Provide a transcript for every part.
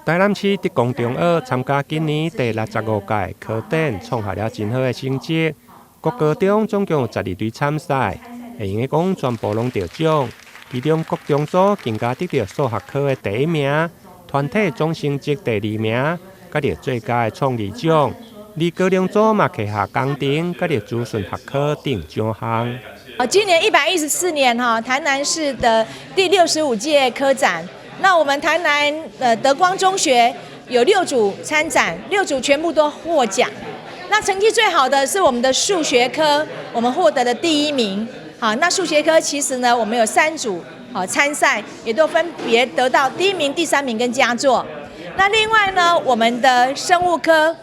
台南市德光中学参加今年第65届科展，创下了真好的成绩。各高中总共有12队参赛，会用讲全部拢得奖。其中国中组更加得到数学科的第1名，团体总成绩第2名，甲着最佳的创意奖。而高中组嘛旗下工程，甲着资讯学科等奖项。今年114年台南市的第65届科展。那我们台南德光中学有6组参展，6组全部都获奖。那成绩最好的是我们的数学科，我们获得的第1名。好，那数学科其实呢，我们有3组参赛，也都分别得到第1名、第3名跟佳作。那另外呢，我们的生物科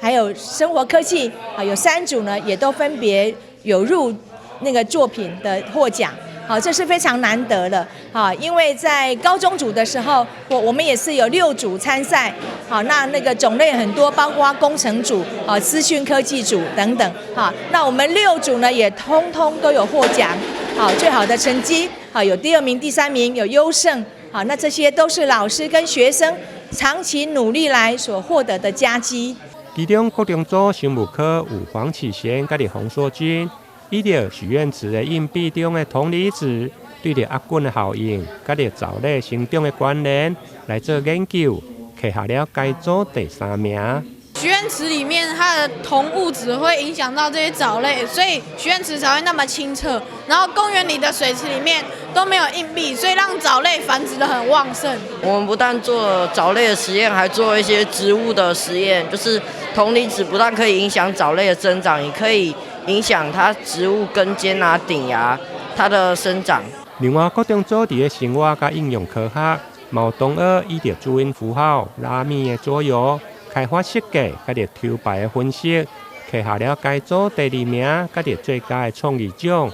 还有生活科技有3组呢，也都分别有入那个作品的获奖。好，这是非常难得的。好，因为在高中组的时候，我们也是有6组参赛。好，那个种类很多，包括工程组、资讯科技组等等。好，那我们6组呢也通通都有获奖。好，最好的成绩，好有第2名、第3名，有优胜。好，那这些都是老师跟学生长期努力来所获得的佳绩。其中国中组生物科有黄启贤甲洪硕君。依着许愿池的硬币中的铜离子对着压菌的效应，甲着藻类生长的关联来做研究，摕下了该组第3名。许愿池里面它的铜物质会影响到这些藻类，所以许愿池才会那么清澈。然后公园里的水池里面都没有硬币，所以让藻类繁殖得很旺盛。我们不但做藻类的实验，还做一些植物的实验，就是铜离子不但可以影响藻类的增长，也可以影响它植物根尖顶芽它的生长。另外，各中组伫生物甲应用科学，毛同学依着注音符号、拉米的左右，开发设计，甲着抽牌的分析，摕下了该组第2名，甲着最佳的创意奖。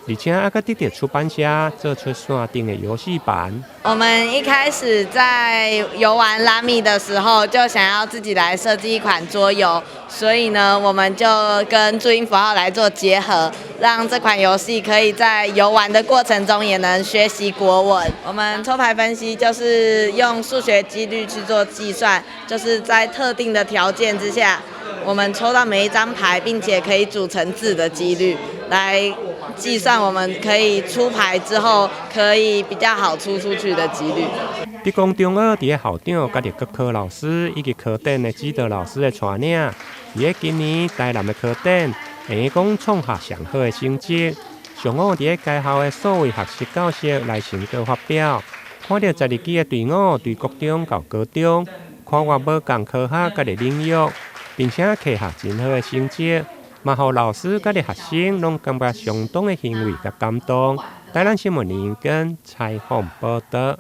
而且还得到出版社做出线顶的游戏版。我们一开始在游玩拉米的时候，就想要自己来设计一款桌游，所以呢，我们就跟注音符号来做结合，让这款游戏可以在游玩的过程中也能学习国文。我们抽牌分析就是用数学几率去做计算，就是在特定的条件之下，我们抽到每一张牌，并且可以组成字的几率来计算我们可以出牌之后可以比较好出去的几率。德光中学伫校长、甲着各科老师以及科展的指导老师的带领，伫今年台南的科展，会讲创下上好的成绩。上午伫该校的所谓学习教室来成果发表，看到12支的队伍对国中到高中，跨越无共科学甲着领域，并且摕下真好的成绩。嘛，互老师甲着学生拢感觉相当的欣慰甲感动。台南新闻联跟采访报道。